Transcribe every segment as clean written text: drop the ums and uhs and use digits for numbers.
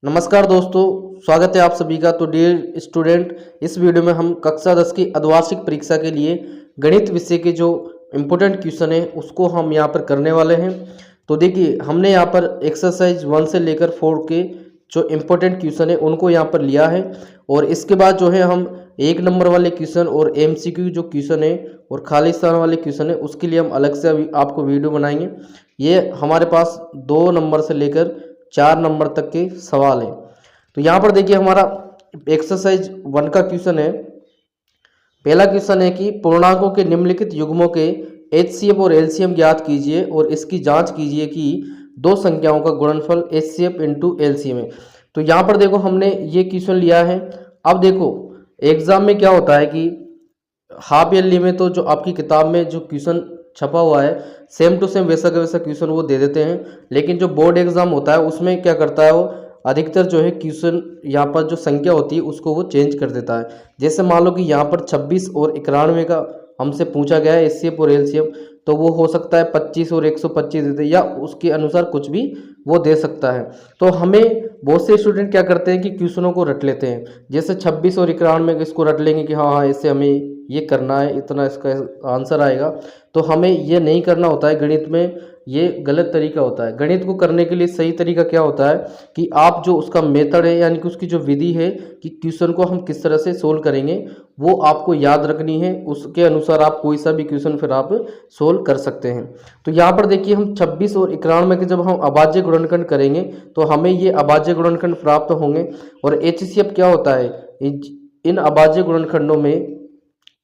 नमस्कार दोस्तों, स्वागत है आप सभी का। तो डियर स्टूडेंट, इस वीडियो में हम कक्षा 10 की अर्धवार्षिक परीक्षा के लिए गणित विषय के जो इम्पोर्टेंट क्वेश्चन है उसको हम यहाँ पर करने वाले हैं। तो देखिए, हमने यहाँ पर एक्सरसाइज 1 से लेकर 4 के जो इम्पोर्टेंट क्वेश्चन है उनको यहाँ पर लिया है, और इसके बाद जो है हम 1 नंबर वाले क्वेश्चन और MCQ जो क्वेश्चन है और खाली स्थान वाले क्वेश्चन है उसके लिए हम अलग से अभी आपको वीडियो बनाएंगे। ये हमारे पास 2 नंबर से लेकर 4 नंबर तक के सवाल है। तो यहाँ पर देखिए, हमारा एक्सरसाइज 1 का क्वेश्चन है। पहला क्वेश्चन है कि पूर्णांकों के निम्नलिखित युग्मों के HCF और LCM ज्ञात कीजिए और इसकी जांच कीजिए कि दो संख्याओं का गुणनफल HCF इंटू LCM है। तो यहाँ पर देखो, हमने ये क्वेश्चन लिया है। अब देखो, एग्जाम में क्या होता है कि हाफ ईयरली में तो जो आपकी किताब में जो क्वेश्चन छपा हुआ है सेम टू सेम वैसा का वैसा क्वेश्चन वो दे देते हैं, लेकिन जो बोर्ड एग्जाम होता है उसमें क्या करता है वो अधिकतर जो है क्वेश्चन यहाँ पर जो संख्या होती है उसको वो चेंज कर देता है। जैसे मान लो कि यहाँ पर 26 और 91 का हमसे पूछा गया है HCF और LCM, तो वो हो सकता है 25 और 125 देते या उसके अनुसार कुछ भी वो दे सकता है। तो हमें बहुत से स्टूडेंट क्या करते हैं कि क्वेश्चनों को रट लेते हैं, जैसे 26 और 91 इसको रट लेंगे कि हाँ हाँ इससे हमें ये करना है, इतना इसका आंसर आएगा। तो हमें ये नहीं करना होता है गणित में, ये गलत तरीका होता है। गणित को करने के लिए सही तरीका क्या होता है कि आप जो उसका मेथड है यानी कि उसकी जो विधि है कि क्वेश्चन को हम किस तरह से सोल्व करेंगे वो आपको याद रखनी है। उसके अनुसार आप कोई सा भी क्वेश्चन फिर आप सोल्व कर सकते हैं। तो यहाँ पर देखिए, हम 26 और 91 के जब हम अभाज्य गुणनखंड करेंगे तो हमें ये अभाज्य गुणनखंड प्राप्त होंगे। और HCF क्या होता है, इन अभाज्य गुणनखंडों में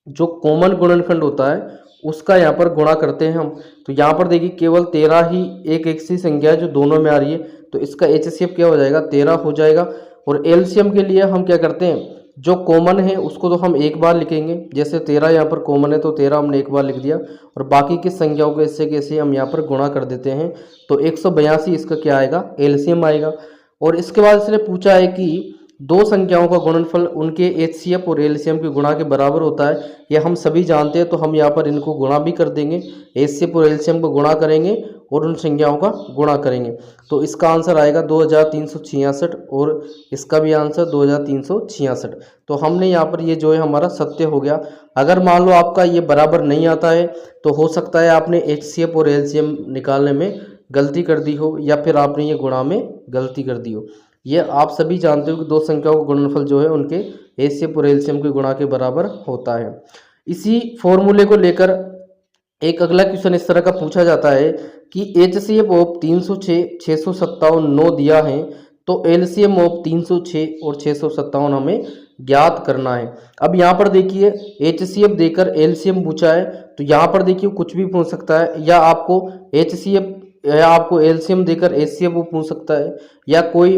जो कॉमन गुणनखंड होता है उसका यहाँ पर गुणा करते हैं हम। तो यहाँ पर देखिए, केवल 13 ही एक ऐसी संख्या है जो दोनों में आ रही है, तो इसका HCF क्या हो जाएगा, 13 हो जाएगा। और LCM के लिए हम क्या करते हैं, जो कॉमन है उसको तो हम एक बार लिखेंगे। जैसे 13 यहाँ पर कॉमन है तो 13 हमने एक बार लिख दिया, और बाकी की संख्याओं को इससे कैसे हम यहाँ पर गुणा कर देते हैं। तो 182 इसका क्या आएगा, LCM आएगा। और इसके बाद इसने पूछा है कि दो संख्याओं का गुणनफल उनके HCF और LCM के गुणा के बराबर होता है। यह हम सभी जानते हैं, तो हम यहाँ पर इनको गुणा भी कर देंगे, HCF और LCM को गुणा करेंगे और उन संख्याओं का गुणा करेंगे। तो इसका आंसर आएगा 2366, और इसका भी आंसर 2366। तो हमने यहाँ पर ये जो है हमारा सत्य हो गया। अगर मान लो आपका ये बराबर नहीं आता है तो हो सकता है आपने HCF और LCM निकालने में गलती कर दी हो, या फिर आपने ये गुणा में गलती कर दी हो। ये आप सभी जानते हो कि दो संख्याओं का गुणनफल जो है उनके HCF और LCM के गुणा के बराबर होता है। इसी फॉर्मूले को लेकर एक अगला क्वेश्चन इस तरह का पूछा जाता है कि HCF ऑफ 306, 657 9 दिया है, तो LCM ऑफ 306 और 657 हमें ज्ञात करना है। अब यहाँ पर देखिए, HCF देकर LCM पूछा है, तो यहाँ पर देखिए कुछ भी पूछ सकता है, या आपको HCF या आपको LCM देकर HCF वो पूछ सकता है, या कोई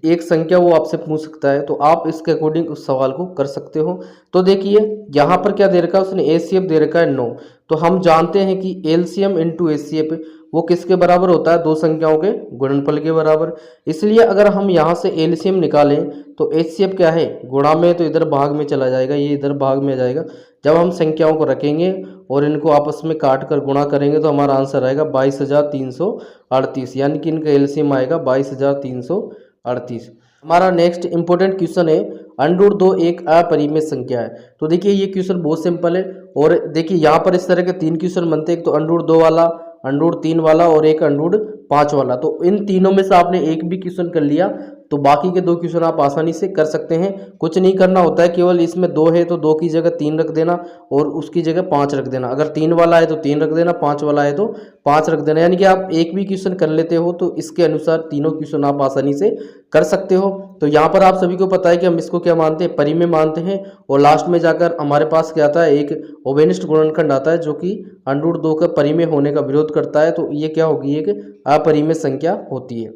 एक संख्या वो आपसे पूछ सकता है। तो आप इसके अकॉर्डिंग उस सवाल को कर सकते हो। तो देखिए, यहाँ पर क्या दे रखा है उसने, HCF दे रखा है 9। तो हम जानते हैं कि LCM इंटू HCF वो किसके बराबर होता है, दो संख्याओं के गुणनफल के बराबर। इसलिए अगर हम यहाँ से LCM निकालें तो HCF क्या है, गुणा में, तो इधर भाग में चला जाएगा, ये इधर भाग में आ जाएगा। जब हम संख्याओं को रखेंगे और इनको आपस में काट कर गुणा करेंगे तो हमारा आंसर आएगा 22,338, यानी कि इनका LCM आएगा 22,338। हमारा नेक्स्ट इंपॉर्टेंट क्वेश्चन है, √2 एक अपरिमेय संख्या है। तो देखिए, ये क्वेश्चन बहुत सिंपल है। और देखिए, यहाँ पर इस तरह के 3 क्वेश्चन बनते हैं, एक तो √2 वाला, √3 वाला और एक √5 वाला। तो इन तीनों में से आपने एक भी क्वेश्चन कर लिया तो बाकी के 2 क्वेश्चन आप आसानी से कर सकते हैं। कुछ नहीं करना होता है, केवल इसमें 2 है तो 2 की जगह 3 रख देना और उसकी जगह 5 रख देना। अगर 3 वाला है तो 3 रख देना, 5 वाला है तो 5 रख देना। यानी कि आप एक भी क्वेश्चन कर लेते हो तो इसके अनुसार तीनों क्वेश्चन आप आसानी से कर सकते हो। तो यहाँ पर आप सभी को पता है कि हम इसको क्या मानते हैं, परिमेय मानते हैं। और लास्ट में जाकर हमारे पास क्या आता है, एक ओवेनिस्ट गुणनखंड आता है जो कि √2 का परिमेय होने का विरोध करता है। तो ये क्या होगी, एक अपरिमेय संख्या होती है।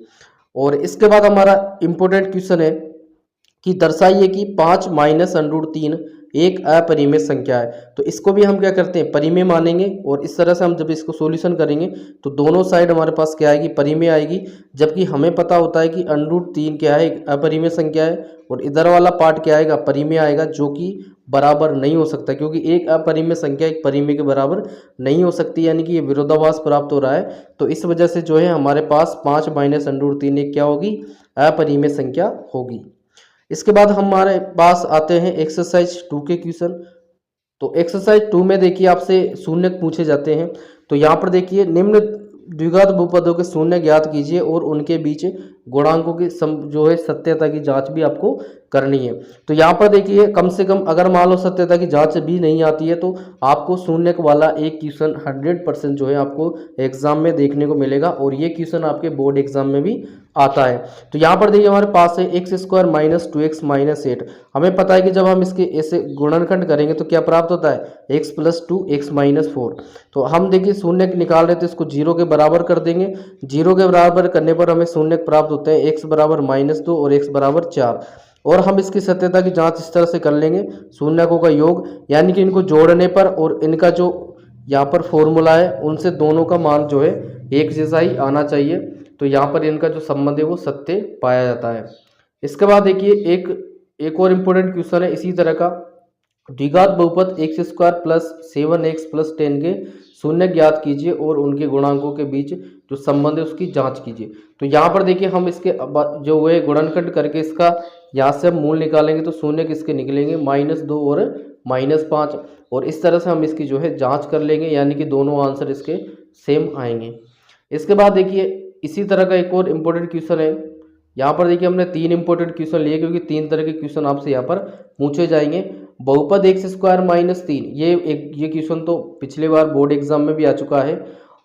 और इसके बाद हमारा इंपॉर्टेंट क्वेश्चन है कि दर्शाइए कि 5 माइनस √3 एक अपरिमेय संख्या है। तो इसको भी हम क्या करते हैं, परिमेय मानेंगे। और इस तरह से हम जब इसको सॉल्यूशन करेंगे तो दोनों साइड हमारे पास क्या आएगी, परिमेय आएगी। जबकि हमें पता होता है कि √3 क्या है, एक अपरिमेय संख्या है, और इधर वाला पार्ट क्या आएगा, परिमेय आएगा, जो कि बराबर नहीं हो सकता, क्योंकि एक अपरिमेय संख्या एक परिमेय के बराबर नहीं हो सकती, यानी कि ये विरोधाभास प्राप्त हो रहा है। तो इस वजह से जो है हमारे पास 5 माइनस √3 एक क्या होगी, अपरिमेय संख्या होगी। इसके बाद हमारे पास आते हैं एक्सरसाइज 2 के क्वेश्चन। तो एक्सरसाइज 2 में देखिए आपसे शून्य पूछे जाते हैं। तो यहाँ पर देखिए निम्न द्विघात बहुपदों के शून्य ज्ञात कीजिए और उनके बीच गुणांकों की जो है सत्यता की जांच भी आपको करनी है। तो यहाँ पर देखिए कम से कम अगर मान लो सत्यता की जांच भी नहीं आती है तो आपको शून्य वाला एक क्वेश्चन 100% जो है आपको एग्जाम में देखने को मिलेगा और ये क्वेश्चन आपके बोर्ड एग्जाम में भी आता है। तो यहाँ पर देखिए हमारे पास है x square minus 2x minus 8। हमें पता है कि जब हम इसके ऐसे गुणनखंड करेंगे तो क्या प्राप्त होता है x प्लस 2 x माइनस 4। तो हम देखिए शून्य निकाल रहे थे, इसको 0 के बराबर कर देंगे। 0 के बराबर करने पर हमें शून्य प्राप्त होते हैं x बराबर -2 और x बराबर 4। और हम इसकी सत्यता की जांच इस तरह से कर लेंगे, शून्यकों का योग यानी कि इनको जोड़ने पर और इनका जो यहाँ पर फॉर्मूला है उनसे दोनों का मान जो है एक जैसा ही आना चाहिए। तो यहाँ पर इनका जो संबंध है वो सत्य पाया जाता है। इसके बाद देखिए एक और इम्पोर्टेंट क्वेश्चन है इसी तरह का। द्विघात बहुपद x square plus 7x plus 10 के शून्य ज्ञात कीजिए और उनके गुणांकों के बीच जो संबंध है उसकी जांच कीजिए। तो यहाँ पर देखिए हम इसके जो है गुणनखंड करके इसका यहाँ से हम मूल निकालेंगे तो शून्य किसके निकलेंगे -2 और -5 और इस तरह से हम इसकी जो है जांच कर लेंगे यानी कि दोनों आंसर इसके सेम आएंगे। इसके बाद देखिए इसी तरह का एक और इम्पोर्टेंट क्वेश्चन है। यहाँ पर देखिए हमने 3 इंपॉर्टेंट क्वेश्चन लिए क्योंकि 3 तरह के क्वेश्चन आपसे यहाँ पर पूछे जाएंगे। बहुपद एक्स स्क्वायर माइनस 3 ये क्वेश्चन तो पिछले बार बोर्ड एग्जाम में भी आ चुका है।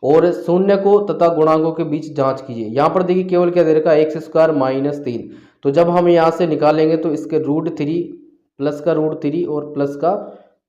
और शून्य को तथा गुणांकों के बीच जांच कीजिए। यहाँ पर देखिए केवल क्या दे रखा है एक्स स्क्वायर -3। तो जब हम यहाँ से निकालेंगे तो इसके √3 प्लस का √3 और प्लस का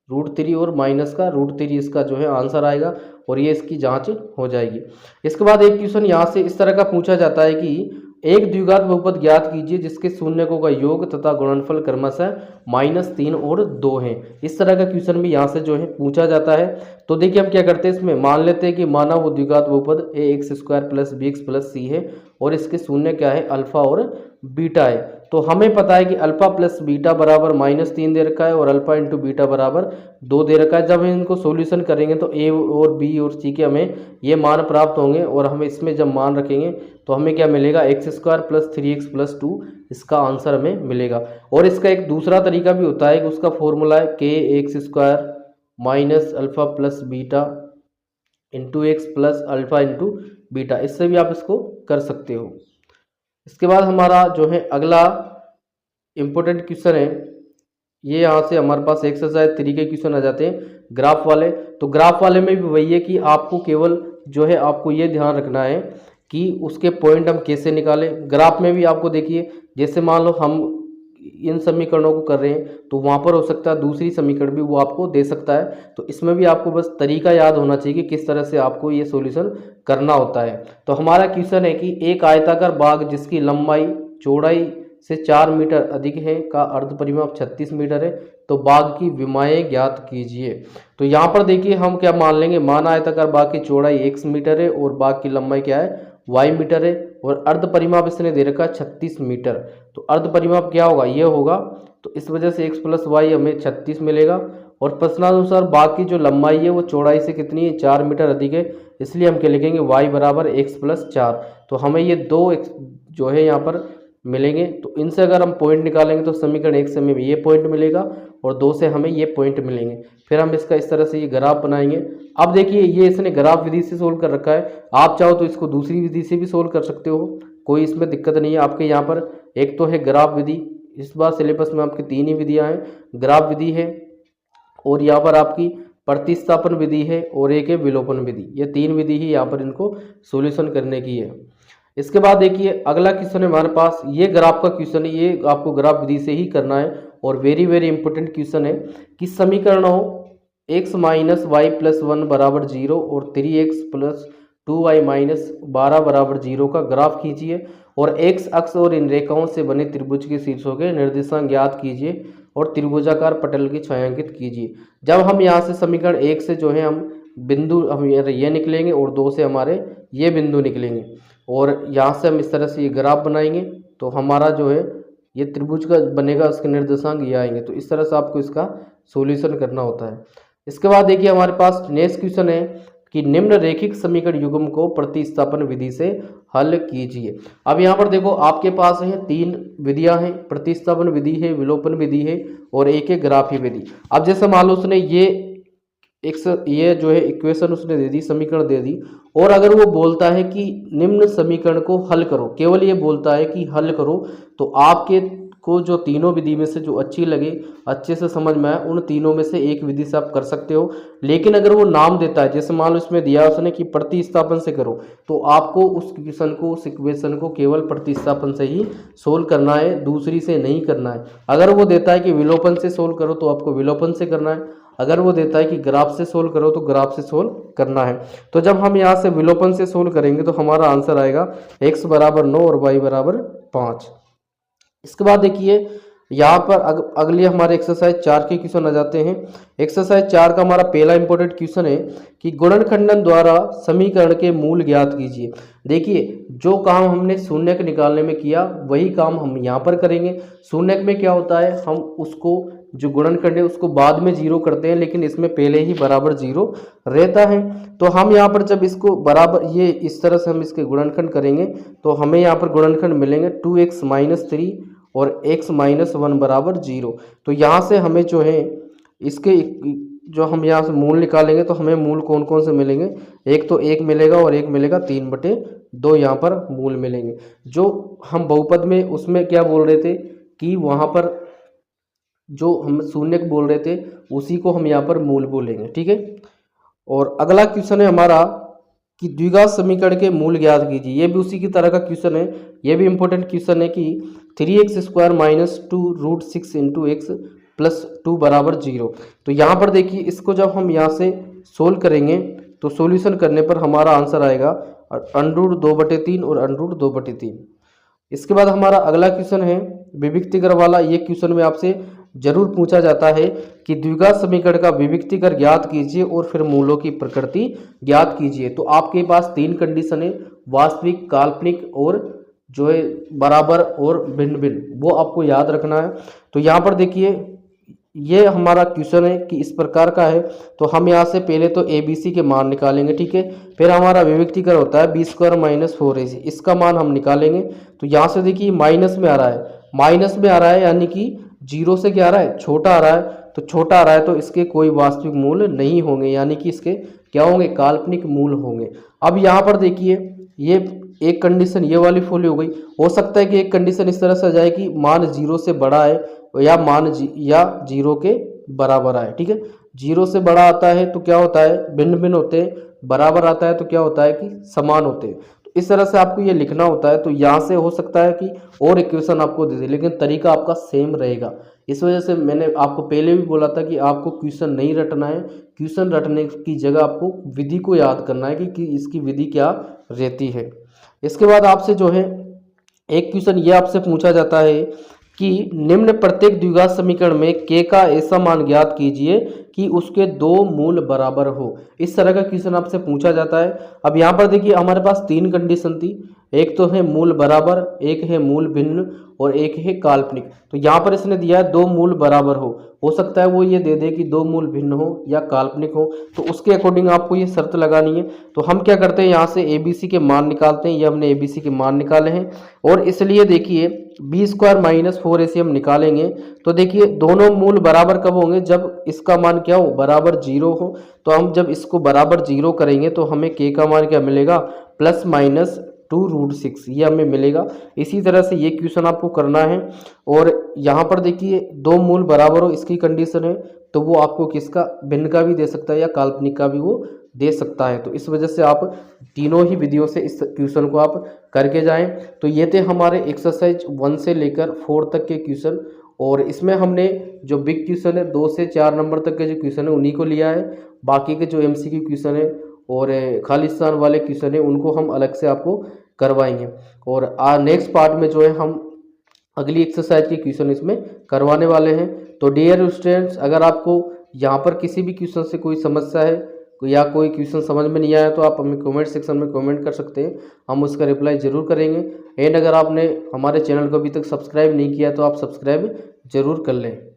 √3 और माइनस का √3 इसका जो है आंसर आएगा और ये इसकी जांच हो जाएगी। इसके बाद एक क्वेश्चन यहाँ से इस तरह का पूछा जाता है कि एक द्विघात बहुपद ज्ञात कीजिए जिसके शून्यकों का योग तथा गुणनफल क्रमशः -3 और 2 हैं। इस तरह का क्वेश्चन भी यहाँ से जो है पूछा जाता है। तो देखिए हम क्या करते हैं, इसमें मान लेते हैं कि माना वो द्विघात बहुपद ax square plus bx plus c है और इसके शून्य क्या है अल्फा और बीटा है। तो हमें पता है कि अल्फा प्लस बीटा बराबर -3 दे रखा है और अल्फा इंटू बीटा बराबर 2 दे रखा है। जब हम इनको सॉल्यूशन करेंगे तो ए और बी और सी के हमें ये मान प्राप्त होंगे और हम इसमें जब मान रखेंगे तो हमें क्या मिलेगा x square plus 3x plus 2 इसका आंसर हमें मिलेगा। और इसका एक दूसरा तरीका भी होता है कि उसका फॉर्मूला है के x square minus alpha plus beta into x plus alpha into beta. इससे भी आप इसको कर सकते हो। इसके बाद हमारा जो है अगला इम्पोर्टेंट क्वेश्चन है, ये यहाँ से हमारे पास एक्सरसाइज 3 के क्वेश्चन आ जाते हैं ग्राफ वाले। तो ग्राफ वाले में भी वही है कि आपको केवल जो है आपको ये ध्यान रखना है कि उसके पॉइंट हम कैसे निकालें। ग्राफ में भी आपको देखिए जैसे मान लो हम इन समीकरणों को कर रहे हैं तो वहाँ पर हो सकता है दूसरी समीकरण भी वो आपको दे सकता है। तो इसमें भी आपको बस तरीका याद होना चाहिए कि किस तरह से आपको ये सॉल्यूशन करना होता है। तो हमारा क्वेश्चन है कि एक आयताकार बाग जिसकी लंबाई चौड़ाई से 4 मीटर अधिक है का अर्ध परिमाप 36 मीटर है, तो बाग की विमाएँ ज्ञात कीजिए। तो यहाँ पर देखिए हम क्या मान लेंगे, माना आयताकार बाग की चौड़ाई x मीटर है और बाग की लंबाई क्या है y मीटर है और अर्ध परिमाप इसने दे रखा है 36 मीटर। तो अर्ध परिमाप क्या होगा, ये होगा। तो इस वजह से x प्लस वाई हमें 36 मिलेगा। और प्रश्नानुसार बाग की जो लंबाई है वो चौड़ाई से कितनी है 4 मीटर अधिक है, इसलिए हम क्या लिखेंगे y बराबर x प्लस 4। तो हमें ये 2 जो है यहाँ पर मिलेंगे। तो इनसे अगर हम पॉइंट निकालेंगे तो समीकरण 1 से हमें ये पॉइंट मिलेगा और 2 से हमें ये पॉइंट मिलेंगे। फिर हम इसका इस तरह से ये ग्राफ बनाएंगे। अब देखिए ये इसने ग्राफ विधि से सोल्व कर रखा है, आप चाहो तो इसको दूसरी विधि से भी सोल्व कर सकते हो, कोई इसमें दिक्कत नहीं है। आपके यहाँ पर एक तो है ग्राफ विधि, इस बार सिलेबस में आपकी 3 ही विधियाँ हैं, ग्राफ विधि है और यहाँ पर आपकी प्रतिस्थापन विधि है और एक है विलोपन विधि। ये 3 विधि ही यहाँ पर इनको सॉल्यूशन करने की है। इसके बाद देखिए अगला क्वेश्चन है हमारे पास, ये ग्राफ का क्वेश्चन है, ये आपको ग्राफ विधि से ही करना है और वेरी वेरी इंपॉर्टेंट क्वेश्चन है कि समीकरण हो x माइनस वाई प्लस 1 बराबर 0 और 3x प्लस 2y माइनस 12 बराबर 0 का ग्राफ खींचिए और x अक्ष और इन रेखाओं से बने त्रिभुज के शीर्षों के निर्देशांक ज्ञात कीजिए और त्रिभुजाकार पटल की छायांकित कीजिए। जब हम यहाँ से समीकरण 1 से जो है हम बिंदु हम ये निकलेंगे और 2 से हमारे ये बिंदु निकलेंगे और यहाँ से हम इस तरह से ये ग्राफ बनाएंगे तो हमारा जो है ये त्रिभुज का बनेगा, उसके निर्देशांक ये आएंगे। तो इस तरह से आपको इसका सॉल्यूशन करना होता है। इसके बाद देखिए हमारे पास नेक्स्ट क्वेश्चन है कि निम्न रैखिक समीकरण युग्म को प्रतिस्थापन विधि से हल कीजिए। अब यहाँ पर देखो आपके पास है 3 विधियां हैं, प्रतिस्थापन विधि है, विलोपन विधि है और एक है ग्राफी विधि। अब जैसे मान लो उसने ये जो है इक्वेशन उसने दे दी, समीकरण दे दी, और अगर वो बोलता है कि निम्न समीकरण को हल करो, केवल ये बोलता है कि हल करो, तो आपके को जो तीनों विधि में से जो अच्छी लगे, अच्छे से समझ में आए, उन तीनों में से एक विधि से आप कर सकते हो। लेकिन अगर वो नाम देता है, जैसे मान लो इसमें दिया उसने कि प्रतिस्थापन से करो, तो आपको उस क्वेश्चन को, उस इक्वेशन को केवल प्रतिस्थापन से ही सोल्व करना है, दूसरी से नहीं करना है। अगर वो देता है कि विलोपन से सोल्व करो तो आपको विलोपन से करना है, अगर वो देता है कि ग्राफ से सोल्व करो तो ग्राफ से सोल्व करना है। तो जब हम यहाँ से विलोपन से सोल्व करेंगे तो हमारा आंसर आएगा x बराबर 9 और y बराबर 5। इसके बाद देखिए यहाँ पर अगली हमारे एक्सरसाइज 4 के क्वेश्चन आ जाते हैं। एक्सरसाइज 4 का हमारा पहला इंपॉर्टेंट क्वेश्चन है कि गुणनखंडन द्वारा समीकरण के मूल ज्ञात कीजिए। देखिए जो काम हमने शून्यक निकालने में किया वही काम हम यहाँ पर करेंगे। शून्यक में क्या होता है, हम उसको जो गुणनखंड है उसको बाद में जीरो करते हैं, लेकिन इसमें पहले ही बराबर जीरो रहता है। तो हम यहाँ पर जब इसको बराबर ये इस तरह से हम इसके गुणनखंड करेंगे तो हमें यहाँ पर गुणनखंड मिलेंगे 2x - 3 और x - 1 बराबर 0। तो यहाँ से हमें जो है इसके जो हम यहाँ से मूल निकालेंगे तो हमें मूल कौन कौन से मिलेंगे, एक तो 1 मिलेगा और एक मिलेगा 3/2 यहाँ पर मूल मिलेंगे। जो हम बहुपद में उसमें क्या बोल रहे थे कि वहाँ पर जो हम शून्यक बोल रहे थे उसी को हम यहाँ पर मूल बोलेंगे, ठीक है। और अगला क्वेश्चन है हमारा कि द्विघात समीकरण के मूल ज्ञात कीजिए। ये भी उसी की तरह का क्वेश्चन है, ये भी इंपॉर्टेंट क्वेश्चन है कि 3x² - 2√6 × x + 2 बराबर 0। तो यहाँ पर देखिए इसको जब हम यहाँ से सोल्व करेंगे तो सॉल्यूशन करने पर हमारा आंसर आएगा √2/3 और √2/3। इसके बाद हमारा अगला क्वेश्चन है विविक्तिकर वाला। ये क्वेश्चन में आपसे जरूर पूछा जाता है कि द्विघात समीकरण का विविक्तिकर ज्ञात कीजिए और फिर मूलों की प्रकृति ज्ञात कीजिए। तो आपके पास 3 कंडीशन है, वास्तविक, काल्पनिक और जो है बराबर और भिन्न भिन्न, वो आपको याद रखना है। तो यहाँ पर देखिए ये हमारा क्वेश्चन है कि इस प्रकार का है। तो हम यहाँ से पहले तो ABC के मान निकालेंगे, ठीक है। फिर हमारा विविक्तिकर होता है b² - 4ac, इसका मान हम निकालेंगे। तो यहाँ से देखिए माइनस में आ रहा है, माइनस में आ रहा है यानी कि 0 से क्या आ रहा है, छोटा आ रहा है। तो छोटा आ रहा है तो इसके कोई वास्तविक मूल नहीं होंगे, यानी कि इसके क्या होंगे, काल्पनिक मूल होंगे। अब यहाँ पर देखिए ये एक कंडीशन ये वाली फुल हो गई। हो सकता है कि एक कंडीशन इस तरह से आ जाए कि मान 0 से बड़ा है या मान 0 के बराबर आए, ठीक है। 0 से बड़ा आता है तो क्या होता है, भिन्न भिन्न होते हैं, बराबर आता है तो क्या होता है कि समान होते हैं। तो इस तरह से आपको ये लिखना होता है। तो यहाँ से हो सकता है कि और इक्वेशन आपको दे दे, लेकिन तरीका आपका सेम रहेगा। इस वजह से मैंने आपको पहले भी बोला था कि आपको क्वेश्चन नहीं रटना है, क्वेश्चन रटने की जगह आपको विधि को याद करना है कि इसकी विधि क्या रहती है। इसके बाद आपसे जो है एक क्वेश्चन ये आपसे पूछा जाता है कि निम्न प्रत्येक द्विघात समीकरण में k का ऐसा मान ज्ञात कीजिए कि उसके 2 मूल बराबर हो। इस तरह का क्वेश्चन आपसे पूछा जाता है। अब यहाँ पर देखिए हमारे पास 3 कंडीशन थी, एक तो है मूल बराबर, एक है मूल भिन्न और एक है काल्पनिक। तो यहाँ पर इसने दिया है 2 मूल बराबर हो सकता है वो ये दे दे कि 2 मूल भिन्न हो या काल्पनिक हो, तो उसके अकॉर्डिंग आपको ये शर्त लगानी है। तो हम क्या करते हैं, यहाँ से ABC के मान निकालते हैं। ये हमने ABC के मान निकाले हैं और इसलिए देखिए b² - 4ac हम निकालेंगे। तो देखिए दोनों मूल बराबर कब होंगे, जब इसका मान क्या हो, बराबर 0 हो। तो हम जब इसको बराबर 0 करेंगे तो हमें k का मान क्या मिलेगा, ±2√6 ये हमें मिलेगा। इसी तरह से ये क्वेश्चन आपको करना है। और यहाँ पर देखिए 2 मूल बराबर हो इसकी कंडीशन है, तो वो आपको किसका, भिन्न का भी दे सकता है या काल्पनिक का भी वो दे सकता है। तो इस वजह से आप तीनों ही विधियों से इस क्वेश्चन को आप करके जाएं। तो ये थे हमारे एक्सरसाइज 1 से लेकर 4 तक के क्वेश्चन। और इसमें हमने जो बिग क्वेश्चन है 2 से 4 नंबर तक के जो क्वेश्चन है उन्हीं को लिया है। बाकी के जो MCQ क्वेश्चन है और खाली स्थान वाले क्वेश्चन है उनको हम अलग से आपको करवाएंगे। और नेक्स्ट पार्ट में जो है हम अगली एक्सरसाइज के क्वेश्चन इसमें करवाने वाले हैं। तो डियर स्टूडेंट्स, अगर आपको यहाँ पर किसी भी क्वेश्चन से कोई समस्या है या कोई क्वेश्चन समझ में नहीं आया तो आप हमें कमेंट सेक्शन में कमेंट कर सकते हैं, हम उसका रिप्लाई ज़रूर करेंगे। एंड अगर आपने हमारे चैनल को अभी तक सब्सक्राइब नहीं किया तो आप सब्सक्राइब ज़रूर कर लें।